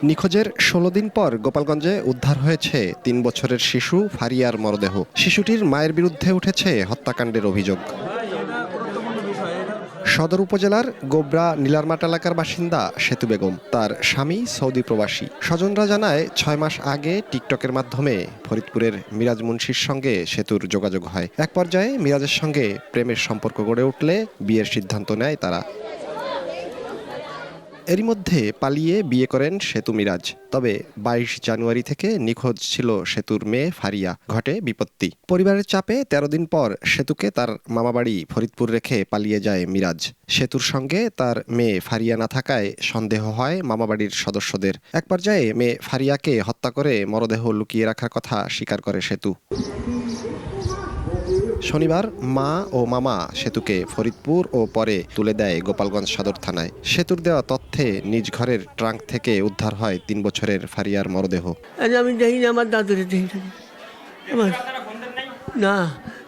নিখোঁজের ১৬ দিন পর গোপালগঞ্জে উদ্ধার হয়েছে ৩ বছরের শিশু ফারিয়ার মরদেহ। শিশুটির মায়ের বিরুদ্ধে উঠেছে হত্যাকাণ্ডের অভিযোগ। সদর উপজেলার গোবরা নীলারমাট এলাকার বাসিন্দা সেতু বেগম, তার স্বামী সৌদি প্রবাসী। স্বজনরা জানায় ৬ মাস আগে টিকটকের মাধ্যমে ফরিদপুরের মিরাজ মুন্সির সঙ্গে সেতুর যোগাযোগ হয়। এক পর্যায়ে মিরাজের সঙ্গে প্রেমের সম্পর্ক গড়ে উঠলে বিয়ের সিদ্ধান্ত নেয় তারা। এরই মধ্যে পালিয়ে বিয়ে করেন সেতু মিরাজ। তবে ২২ জানুয়ারি থেকে নিখোঁজ ছিল সেতুর মেয়ে ফারিয়া। ঘটে বিপত্তি। পরিবারের চাপে ১৩ দিন পর সেতুকে তার মামাবাড়ি ফরিদপুর রেখে পালিয়ে যায় মিরাজ। সেতুর সঙ্গে তার মেয়ে ফারিয়া না থাকায় সন্দেহ হয় মামাবাড়ির সদস্যদের। এক পর্যায়ে মেয়ে ফারিয়াকে হত্যা করে মরদেহ লুকিয়ে রাখার কথা স্বীকার করে সেতু। শনিবার মা ও মামা সেতুকে ফরিদপুর ও পরে তুলে দেয় গোপালগঞ্জ সদর থানায়। সেতুর দেওয়া তথ্যে নিজ ঘরের ট্রাঙ্ক থেকে উদ্ধার হয় ৩ বছরের ফারিয়ার মরদেহ। আমি দেখি না, আমার দাদুর না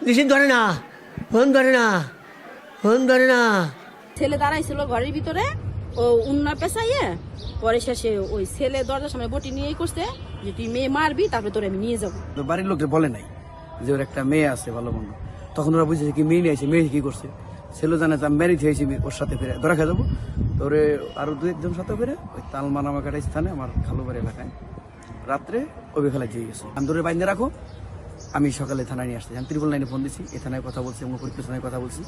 নিশ্চিত ধরে না, ফোন ধরে না, ফোন ধরে না। ছেলে দাঁড়াইছিল ঘরের ভিতরে, ও উন্না পেঁচাইয়ে পরে শেষে ওই ছেলে দরজার সামনে বটি নিয়ে করছে যে তুই মেয়ে মারবি, তারপরে তোর আমি নিয়ে যাবো। বাড়ির লোকে বলে নাই যে ওর একটা মেয়ে আছে ভালো মন্দ। তখন ওরা বুঝেছে কি মেয়ে নিয়ে আসে, মেয়ে কি করছে। ছেলে জানে আমি ম্যারিজ হয়েছি, ওর সাথে ফিরে ধরা খেয়ে যাবো। তোরে আরো ২-১ সাথে ফিরে ওই তালমা নামক একটা স্থানে আমার খালুবাড়ি এলাকায় রাত্রে ওই খেলায় যেয়ে গেছে। আন্দোলনের বাইন্দে রাখো, আমি সকালে থানায় নিয়ে আসছি। আমি ত্রিপল লাইনে ফোন দিচ্ছি, এই থানায় কথা বলছি, এবং পরীক্ষা থানায় কথা বলছি।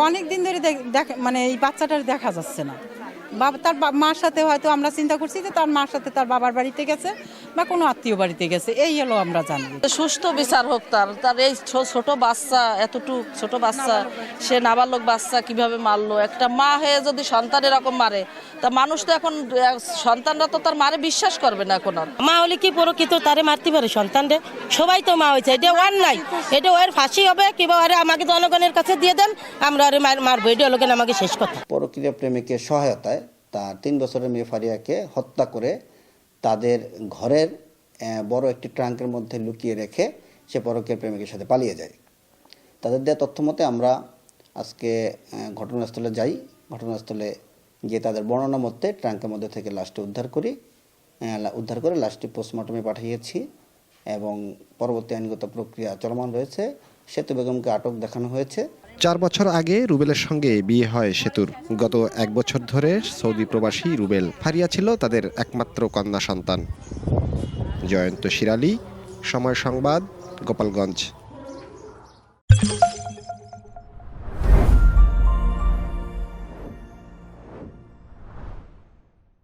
অনেক দিন ধরে মানে এই বাচ্চাটার দেখা যাচ্ছে না। তার মার সাথে হয়তো আমরা চিন্তা করছি যে তার মার সাথে তার বাবার বাড়িতে গেছে বা কোনো আত্মীয় বাড়িতে গেছে, এই হলো আমরা জানি। সুষ্ঠু বিচার হোক তার এই ছোট বাচ্চা, এতটুক ছোট বাচ্চা, সে নাবালক বাচ্চা কিভাবে মারলো। একটা মা হয়ে যদি সন্তান এরকম মারে, তা মানুষ তো এখন সন্তানরা তো তার মারে বিশ্বাস করবে না। এখন মা হলে কি প্রকৃত তারে মারতে পারে সন্তানরে? সবাই তো মা হয়েছে, এটা ওয়ার নাই, এটা ওর ফাঁসি হবে কিংবা আরে আমাকে জনগণের কাছে দিয়ে দেন, আমরা আরে মারবো, এটা হলো কেন আমাকে শেষ কথা। পরকীয়া প্রেমিকের সহায়তায় তার ৩ বছরের মেয়ে ফারিয়াকে হত্যা করে তাদের ঘরের বড় একটি ট্রাঙ্কের মধ্যে লুকিয়ে রেখে সে পরকীয়া প্রেমিকের সাথে পালিয়ে যায়। তাদের দেওয়া তথ্য মতে আমরা আজকে ঘটনাস্থলে যাই। ঘটনাস্থলে গিয়ে তাদের বর্ণনা মতে ট্রাঙ্কের মধ্যে থেকে লাশটি উদ্ধার করে লাশটি পোস্টমর্টমে পাঠিয়েছি এবং পরবর্তী আইনগত প্রক্রিয়া চলমান রয়েছে। সেতু বেগমকে আটক দেখানো হয়েছে। ৪ বছর আগে রুবেলের সঙ্গে বিয়ে হয় সেতুর। গত ১ বছর ধরে সৌদি প্রবাসী রুবেল। ফারিয়া ছিল তাদের একমাত্র কন্যা সন্তান। জয়ন্ত শিরালী, সময় সংবাদ, গোপালগঞ্জ।